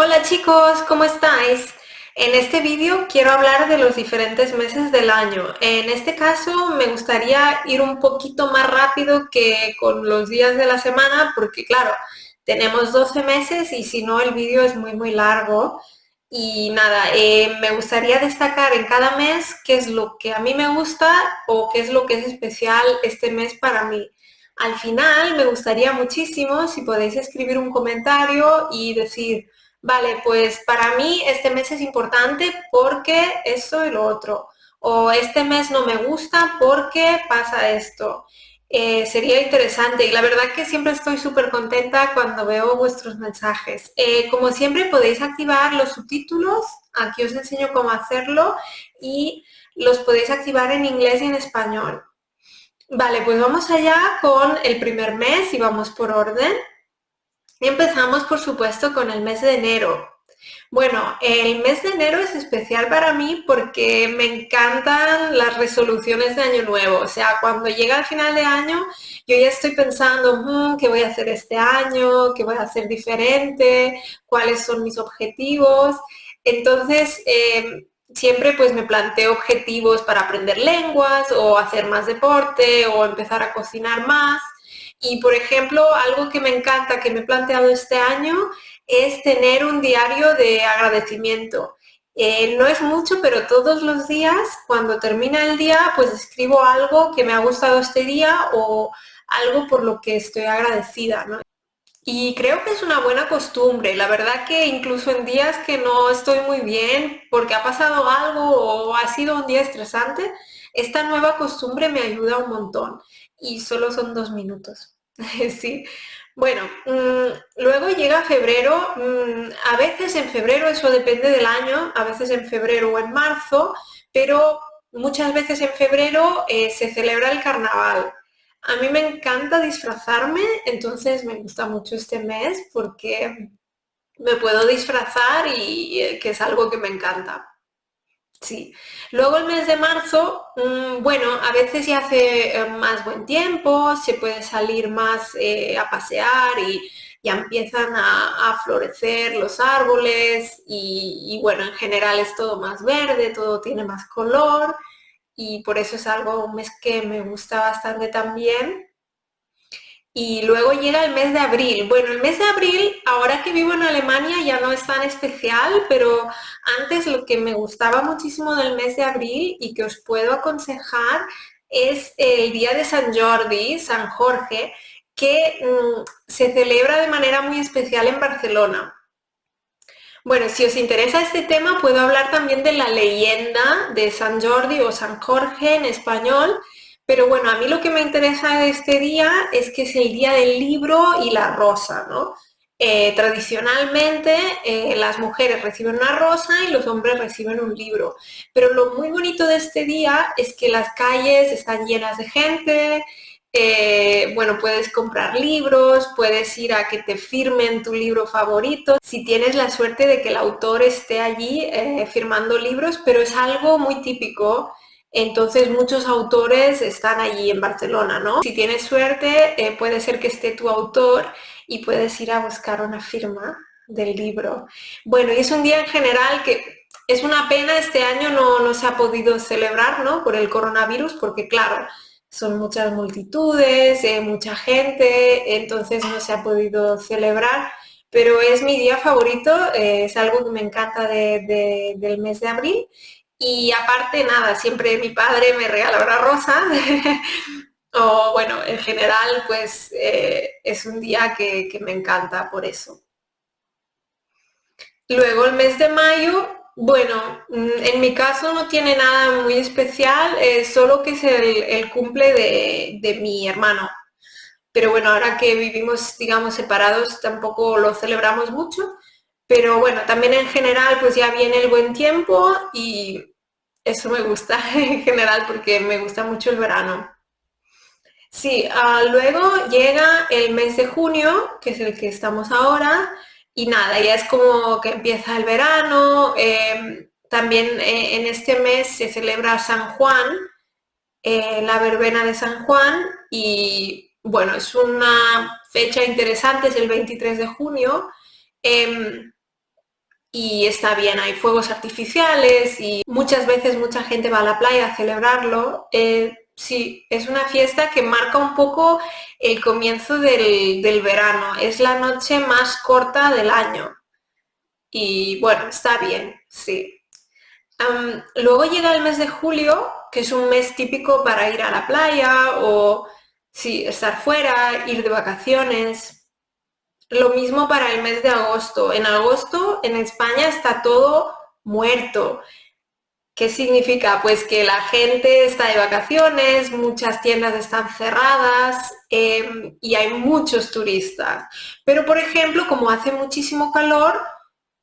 Hola chicos, ¿cómo estáis? En este vídeo quiero hablar de los diferentes meses del año. En este caso me gustaría ir un poquito más rápido que con los días de la semana porque claro, tenemos 12 meses y si no el vídeo es muy largo. Y nada, me gustaría destacar en cada mes qué es lo que a mí me gusta o qué es lo que es especial este mes para mí. Al final me gustaría muchísimo si podéis escribir un comentario y decir, vale, pues para mí este mes es importante porque esto y lo otro. O este mes no me gusta porque pasa esto. Sería interesante y la verdad que siempre estoy súper contenta cuando veo vuestros mensajes. Como siempre podéis activar los subtítulos, aquí os enseño cómo hacerlo y los podéis activar en inglés y en español. Vale, pues vamos allá con el primer mes y vamos por orden. Y empezamos, por supuesto, con el mes de enero. Bueno, el mes de enero es especial para mí porque me encantan las resoluciones de año nuevo. O sea, cuando llega el final de año, yo ya estoy pensando, ¿qué voy a hacer este año? ¿Qué voy a hacer diferente? ¿Cuáles son mis objetivos? Entonces, siempre pues me planteo objetivos para aprender lenguas o hacer más deporte o empezar a cocinar más. Y, por ejemplo, algo que me encanta, que me he planteado este año, es tener un diario de agradecimiento. No es mucho, pero todos los días, cuando termina el día, pues escribo algo que me ha gustado este día o algo por lo que estoy agradecida, ¿no? Y creo que es una buena costumbre. La verdad que incluso en días que no estoy muy bien porque ha pasado algo o ha sido un día estresante, esta nueva costumbre me ayuda un montón. Y solo son 2 minutos. Sí. Bueno, luego llega febrero. A veces en febrero, eso depende del año, a veces en febrero o en marzo, pero muchas veces en febrero se celebra el carnaval. A mí me encanta disfrazarme, entonces me gusta mucho este mes porque me puedo disfrazar y que es algo que me encanta. Sí. Luego el mes de marzo, bueno, a veces ya hace más buen tiempo, se puede salir más a pasear y ya empiezan a florecer los árboles y bueno, en general es todo más verde, todo tiene más color y por eso es algo, un mes que me gusta bastante también. Y luego llega el mes de abril. Bueno, el mes de abril, ahora que vivo en Alemania, ya no es tan especial, pero antes lo que me gustaba muchísimo del mes de abril y que os puedo aconsejar es el día de San Jordi, San Jorge, que se celebra de manera muy especial en Barcelona. Bueno, si os interesa este tema, puedo hablar también de la leyenda de San Jordi o San Jorge en español, pero bueno, a mí lo que me interesa de este día es que es el día del libro y la rosa, ¿no? Tradicionalmente las mujeres reciben una rosa y los hombres reciben un libro, pero lo muy bonito de este día es que las calles están llenas de gente, bueno, puedes comprar libros, puedes ir a que te firmen tu libro favorito, si tienes la suerte de que el autor esté allí firmando libros, pero es algo muy típico. Entonces muchos autores están allí en Barcelona, ¿no? Si tienes suerte, puede ser que esté tu autor y puedes ir a buscar una firma del libro. Bueno, y es un día en general que es una pena, este año no se ha podido celebrar, ¿no? Por el coronavirus, porque claro, son muchas multitudes, mucha gente, entonces no se ha podido celebrar, pero es mi día favorito, es algo que me encanta del mes de abril. Y aparte, nada, siempre mi padre me regala una rosa, o bueno, en general, pues es un día que me encanta por eso. Luego el mes de mayo, bueno, en mi caso no tiene nada muy especial, solo que es el cumple de mi hermano. Pero bueno, ahora que vivimos, digamos, separados, tampoco lo celebramos mucho. Pero bueno, también en general, pues ya viene el buen tiempo y eso me gusta en general porque me gusta mucho el verano. Sí, luego llega el mes de junio, que es el que estamos ahora, y nada, ya es como que empieza el verano. También en este mes se celebra San Juan, la verbena de San Juan, y bueno, es una fecha interesante, es el 23 de junio. Em, y está bien, hay fuegos artificiales y muchas veces mucha gente va a la playa a celebrarlo. Sí, es una fiesta que marca un poco el comienzo del verano, es la noche más corta del año y bueno, está bien, sí. Luego llega el mes de julio, que es un mes típico para ir a la playa o sí, estar fuera, ir de vacaciones. Lo mismo para el mes de agosto. En agosto en España está todo muerto. ¿Qué significa? Pues que la gente está de vacaciones, muchas tiendas están cerradas y hay muchos turistas. Pero, por ejemplo, como hace muchísimo calor,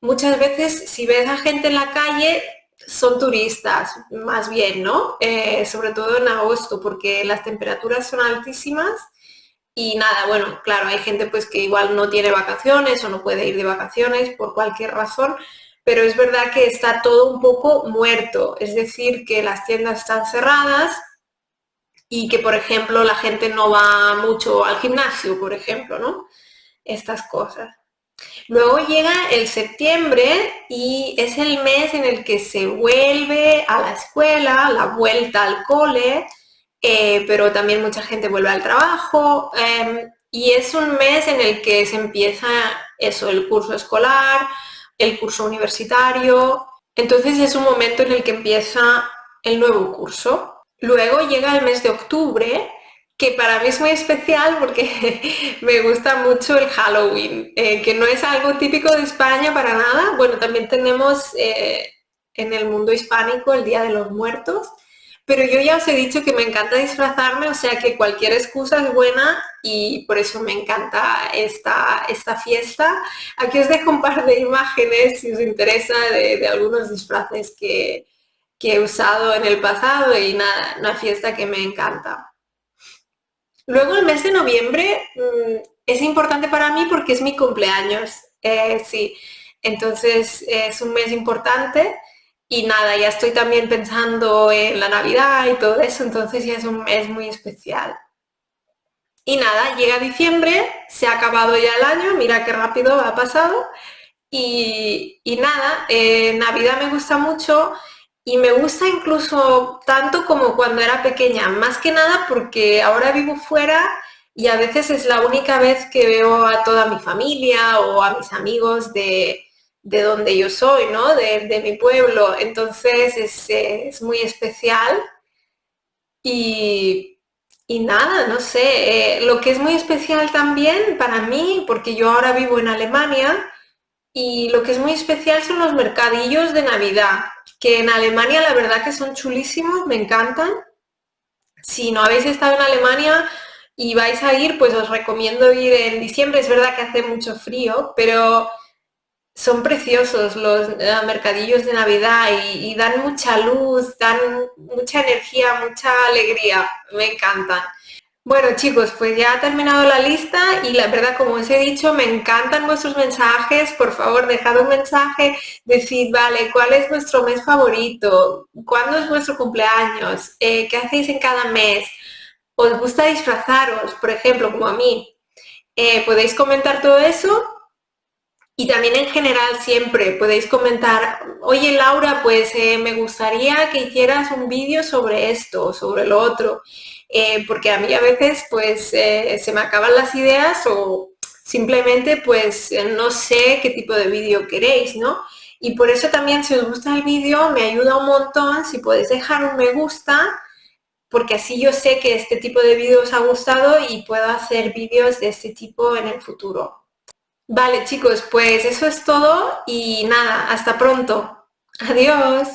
muchas veces si ves a gente en la calle, son turistas, más bien, ¿no? Sobre todo en agosto, porque las temperaturas son altísimas y nada, bueno, claro, hay gente pues que igual no tiene vacaciones o no puede ir de vacaciones por cualquier razón, pero es verdad que está todo un poco muerto, es decir, que las tiendas están cerradas y que, por ejemplo, la gente no va mucho al gimnasio, por ejemplo, ¿no? Estas cosas. Luego llega el septiembre y es el mes en el que se vuelve a la escuela, la vuelta al cole, pero también mucha gente vuelve al trabajo y es un mes en el que se empieza eso, el curso escolar, el curso universitario, entonces es un momento en el que empieza el nuevo curso. Luego llega el mes de octubre, que para mí es muy especial porque me gusta mucho el Halloween, que no es algo típico de España para nada. Bueno, también tenemos en el mundo hispánico el Día de los Muertos, pero yo ya os he dicho que me encanta disfrazarme, o sea que cualquier excusa es buena y por eso me encanta esta fiesta. Aquí os dejo un par de imágenes si os interesa de algunos disfraces que he usado en el pasado y nada, una fiesta que me encanta. Luego el mes de noviembre es importante para mí porque es mi cumpleaños, sí. Entonces es un mes importante y nada, ya estoy también pensando en la Navidad y todo eso, entonces ya es un mes muy especial. Y nada, llega diciembre, se ha acabado ya el año, mira qué rápido ha pasado. Y nada, Navidad me gusta mucho y me gusta incluso tanto como cuando era pequeña, más que nada porque ahora vivo fuera y a veces es la única vez que veo a toda mi familia o a mis amigos de donde yo soy, ¿no? De mi pueblo. Entonces es muy especial y, y nada, no sé, lo que es muy especial también para mí, porque yo ahora vivo en Alemania, y lo que es muy especial son los mercadillos de Navidad, que en Alemania la verdad que son chulísimos, me encantan. Si no habéis estado en Alemania y vais a ir, pues os recomiendo ir en diciembre. Es verdad que hace mucho frío, pero son preciosos los mercadillos de Navidad y dan mucha luz, dan mucha energía, mucha alegría. Me encantan. Bueno chicos, pues ya ha terminado la lista y la verdad, como os he dicho, me encantan vuestros mensajes. Por favor, dejad un mensaje, decid, vale, ¿cuál es vuestro mes favorito? ¿Cuándo es vuestro cumpleaños? ¿Qué hacéis en cada mes? ¿Os gusta disfrazaros, por ejemplo, como a mí? Podéis comentar todo eso y también en general siempre podéis comentar, oye Laura, pues me gustaría que hicieras un vídeo sobre esto o sobre lo otro, porque a mí a veces pues se me acaban las ideas o simplemente pues no sé qué tipo de vídeo queréis, ¿no? Y por eso también si os gusta el vídeo me ayuda un montón si podéis dejar un me gusta, porque así yo sé que este tipo de vídeo os ha gustado y puedo hacer vídeos de este tipo en el futuro. Vale, chicos, pues eso es todo y nada, hasta pronto. Adiós.